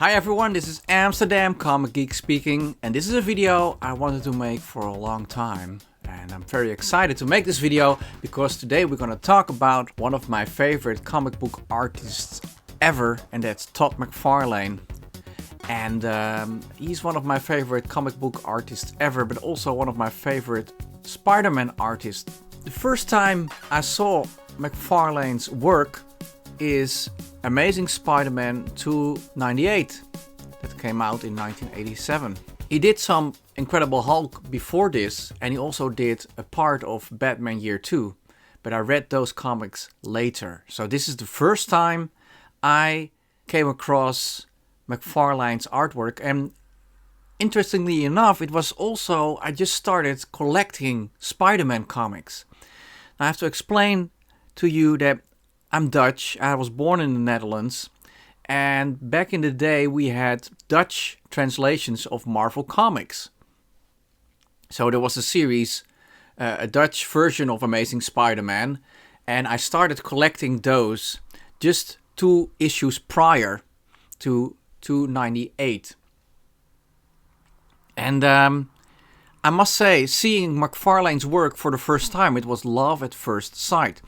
Hi everyone, this is Amsterdam Comic Geek speaking, and this is a video I wanted to make for a long time. And I'm very excited to make this video because today we're gonna talk about one of my favorite comic book artists ever, and that's Todd McFarlane. And he's one of my favorite comic book artists ever, but also one of my favorite Spider-Man artists. The first time I saw McFarlane's work is Amazing Spider-Man 298 that came out in 1987. He did some Incredible Hulk before this, and he also did a part of Batman Year 2, but I read those comics later. So this is the first time I came across McFarlane's artwork, and interestingly enough, it was also, I just started collecting Spider-Man comics. Now I have to explain to you that I'm Dutch. I was born in the Netherlands, and back in the day we had Dutch translations of Marvel comics. So there was a series, a Dutch version of Amazing Spider-Man, and I started collecting those just 2 issues prior to 298. And I must say, seeing McFarlane's work for the first time, it was love at first sight.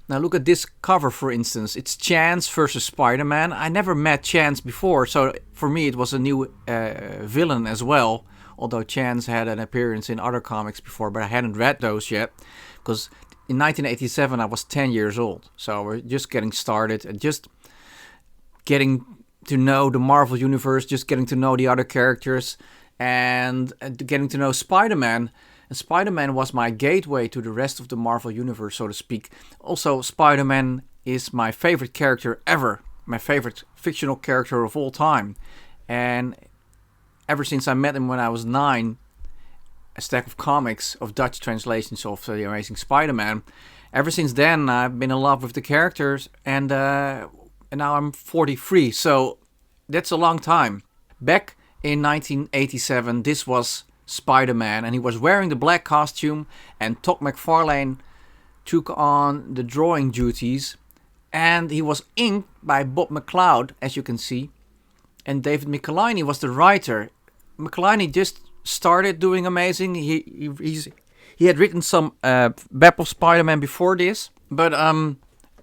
Now look at this cover, for instance. It's Chance versus Spider-Man. I never met Chance before, so for me it was a new villain as well. Although Chance had an appearance in other comics before, but I hadn't read those yet. Because in 1987 I was 10 years old. So we're just getting started and just getting to know the Marvel Universe, just getting to know the other characters, and getting to know Spider-Man. And Spider-Man was my gateway to the rest of the Marvel Universe, so to speak. Also, Spider-Man is my favorite character ever. My favorite fictional character of all time. And ever since I met him when I was 9, a stack of comics of Dutch translations of The Amazing Spider-Man. Ever since then, I've been in love with the characters. And now I'm 43, so that's a long time. Back in 1987, this was Spider-Man, and he was wearing the black costume, and Todd McFarlane took on the drawing duties, and he was inked by Bob McLeod, as you can see, and David Michelinie was the writer. Michelinie just started doing Amazing. He had written some Web of Spider-Man before this, but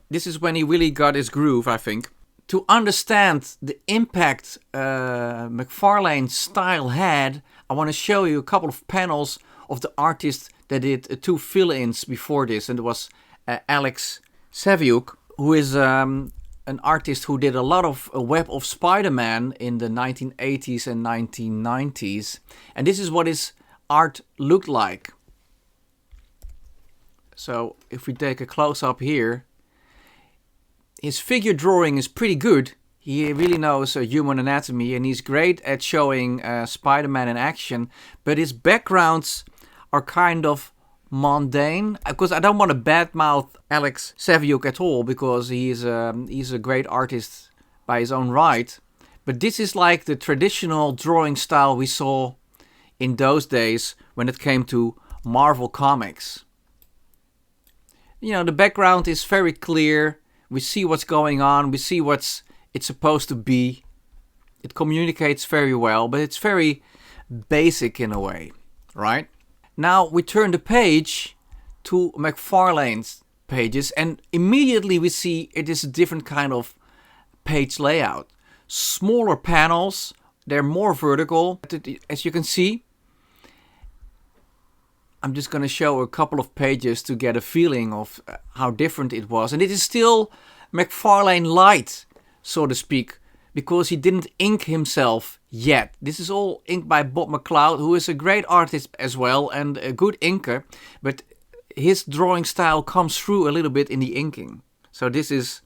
this is when he really got his groove, I think. To understand the impact McFarlane's style had, I want to show you a couple of panels of the artist that did 2 fill-ins before this. And it was Alex Saviuk, who is an artist who did a lot of Web of Spider-Man in the 1980s and 1990s. And this is what his art looked like. So if we take a close-up here, his figure drawing is pretty good. He really knows human anatomy, and he's great at showing Spider-Man in action. But his backgrounds are kind of mundane. Because I don't want to badmouth Alex Saviuk at all, because he's a great artist by his own right. But this is like the traditional drawing style we saw in those days when it came to Marvel comics. You know, the background is very clear. We see what's going on. We see what's it's supposed to be. It communicates very well, but it's very basic in a way, right? Now we turn the page to McFarlane's pages, and immediately we see it is a different kind of page layout. Smaller panels, they're more vertical, as you can see. I'm just going to show a couple of pages to get a feeling of how different it was. And it is still McFarlane light, so to speak, because he didn't ink himself yet. This is all inked by Bob McLeod, who is a great artist as well and a good inker. But his drawing style comes through a little bit in the inking. So this is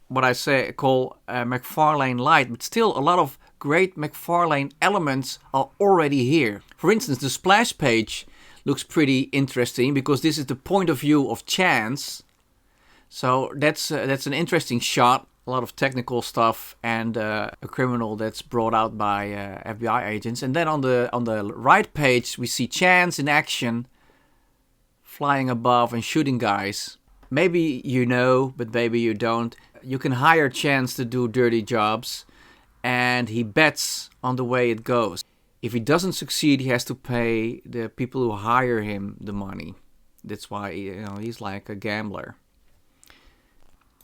what I call McFarlane light. But still a lot of great McFarlane elements are already here. For instance, the splash page looks pretty interesting because this is the point of view of Chance. So that's an interesting shot. A lot of technical stuff and a criminal that's brought out by FBI agents. And then on the right page we see Chance in action, flying above and shooting guys. Maybe you know, but maybe you don't. You can hire Chance to do dirty jobs, and he bets on the way it goes. If he doesn't succeed, he has to pay the people who hire him the money. That's why, he's like a gambler.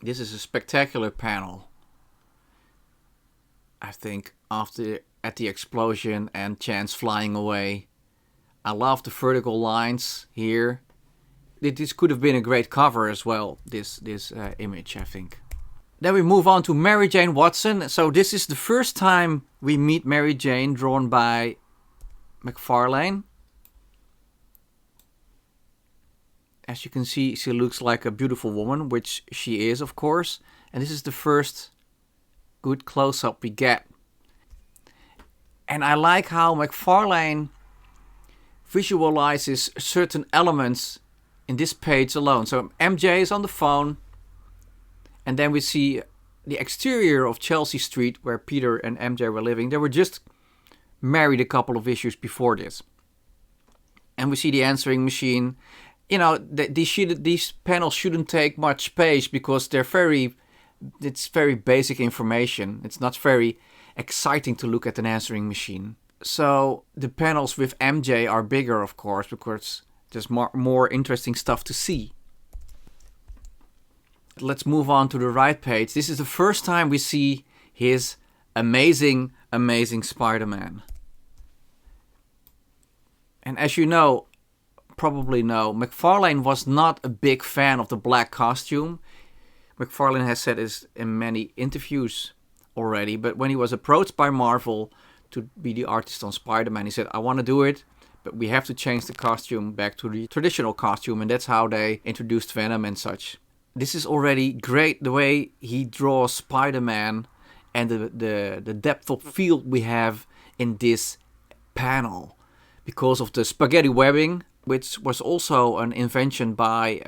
This is a spectacular panel. I think at the explosion and Chance flying away. I love the vertical lines here. This could have been a great cover as well, this image, I think. Then we move on to Mary Jane Watson. So this is the first time we meet Mary Jane, drawn by McFarlane. As you can see, she looks like a beautiful woman, which she is, of course. And this is the first good close-up we get. And I like how McFarlane visualizes certain elements in this page alone. So MJ is on the phone. And then we see the exterior of Chelsea Street, where Peter and MJ were living. They were just married a couple of issues before this. And we see the answering machine. These panels shouldn't take much space because it's very basic information. It's not very exciting to look at an answering machine. So the panels with MJ are bigger, of course, because there's more interesting stuff to see. Let's move on to the right page. This is the first time we see his amazing, amazing Spider-Man. And as you probably know, McFarlane was not a big fan of the black costume. McFarlane has said this in many interviews already, but when he was approached by Marvel to be the artist on Spider-Man, he said, I want to do it, but we have to change the costume back to the traditional costume, and that's how they introduced Venom and such. This is already great, the way he draws Spider-Man and the depth of field we have in this panel. Because of the spaghetti webbing, which was also an invention by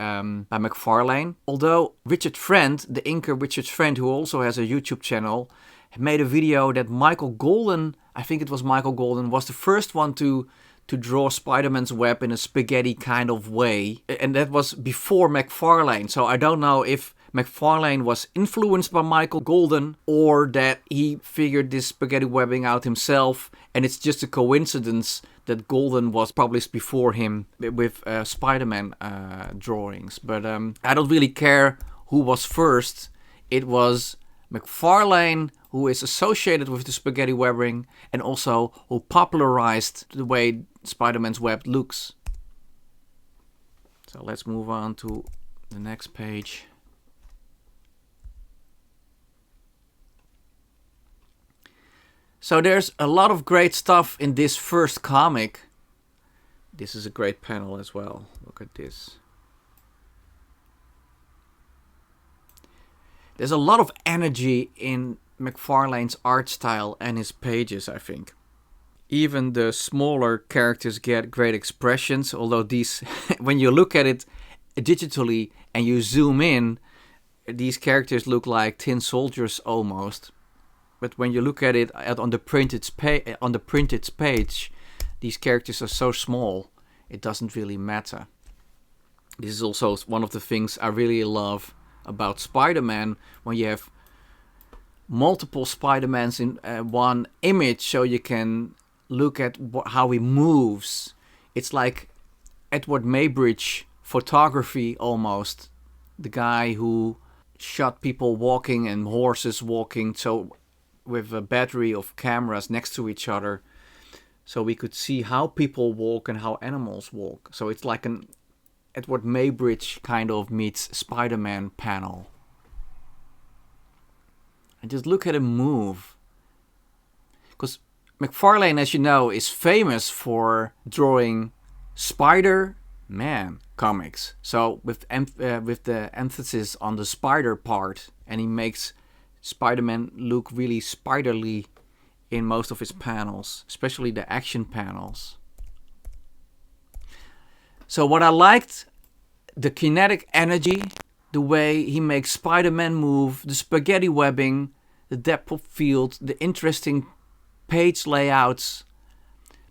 McFarlane. Although Richard Friend, the inker Richard Friend, who also has a YouTube channel, made a video that Michael Golden, I think it was Michael Golden, was the first one to draw Spider-Man's web in a spaghetti kind of way. And that was before McFarlane. So I don't know if McFarlane was influenced by Michael Golden or that he figured this spaghetti webbing out himself. And it's just a coincidence that Golden was published before him with Spider-Man drawings. But I don't really care who was first. It was McFarlane who is associated with the spaghetti webbing and also who popularized the way Spider-Man's web looks. So let's move on to the next page. So there's a lot of great stuff in this first comic. This is a great panel as well. Look at this. There's a lot of energy in McFarlane's art style and his pages, I think. Even the smaller characters get great expressions, although these, when you look at it digitally and you zoom in, these characters look like tin soldiers almost. But when you look at it on the printed page, these characters are so small, it doesn't really matter. This is also one of the things I really love about Spider-Man, when you have multiple Spider-Mans in one image, so you can look at how he moves. It's like Edward Maybridge photography almost. The guy who shot people walking and horses walking, so with a battery of cameras next to each other, so we could see how people walk and how animals walk. So it's like an Edward Maybridge kind of meets Spider-Man panel. And just look at him move. Because McFarlane, as you know, is famous for drawing Spider-Man comics. So with the emphasis on the spider part, and he makes Spider-Man look really spiderly in most of his panels, especially the action panels. So what I liked, the kinetic energy, the way he makes Spider-Man move, the spaghetti webbing, the depth of field, the interesting page layouts.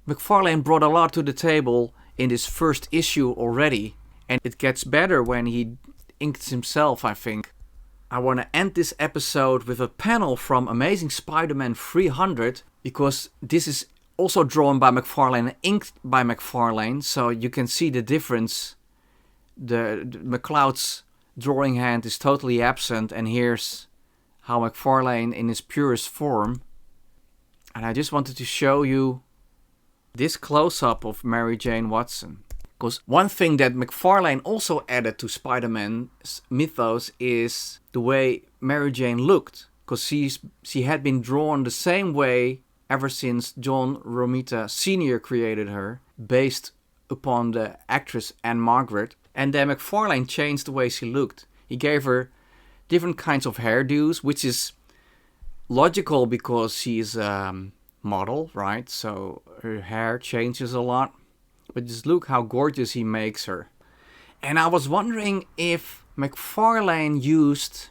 McFarlane brought a lot to the table in this issue already, and it gets better when he inks himself, I think. I want to end this episode with a panel from Amazing Spider-Man 300, because this is also drawn by McFarlane and inked by McFarlane, so you can see the difference. The McCloud's drawing hand is totally absent, and here's how McFarlane in his purest form. And I just wanted to show you this close-up of Mary Jane Watson. Because one thing that McFarlane also added to Spider-Man's mythos is the way Mary Jane looked. Because she had been drawn the same way ever since John Romita Sr. created her, based upon the actress Anne Margaret. And then McFarlane changed the way she looked. He gave her different kinds of hairdos, which is logical because she's a model, right? So her hair changes a lot. But just look how gorgeous he makes her. And I was wondering if McFarlane used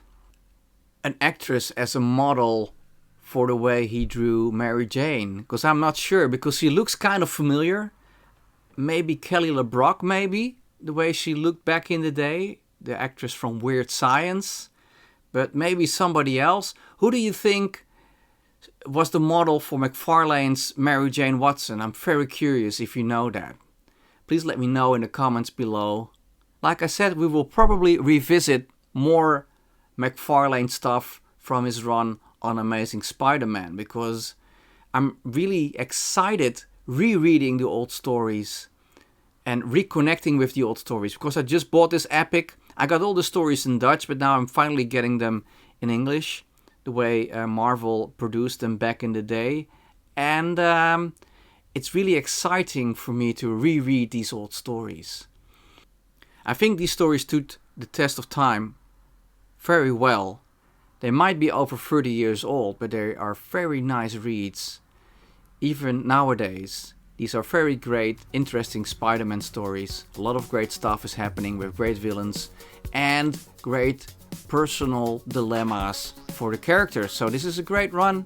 an actress as a model for the way he drew Mary Jane. Because I'm not sure, because she looks kind of familiar. Maybe Kelly LeBrock, maybe. The way she looked back in the day. The actress from Weird Science. But maybe somebody else. Who do you think was the model for McFarlane's Mary Jane Watson? I'm very curious if you know that. Please let me know in the comments below. Like I said, we will probably revisit more McFarlane stuff from his run on Amazing Spider-Man, because I'm really excited rereading the old stories and reconnecting with the old stories, because I just bought this epic. I got all the stories in Dutch, but now I'm finally getting them in English, the way Marvel produced them back in the day. And it's really exciting for me to reread these old stories. I think these stories stood the test of time very well. They might be over 30 years old, but they are very nice reads. Even nowadays, these are very great, interesting Spider-Man stories. A lot of great stuff is happening with great villains and great personal dilemmas for the characters. So this is a great run.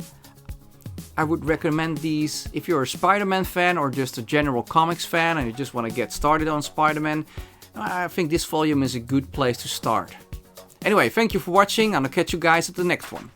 I would recommend these if you're a Spider-Man fan or just a general comics fan and you just want to get started on Spider-Man. I think this volume is a good place to start. Anyway, thank you for watching and I'll catch you guys at the next one.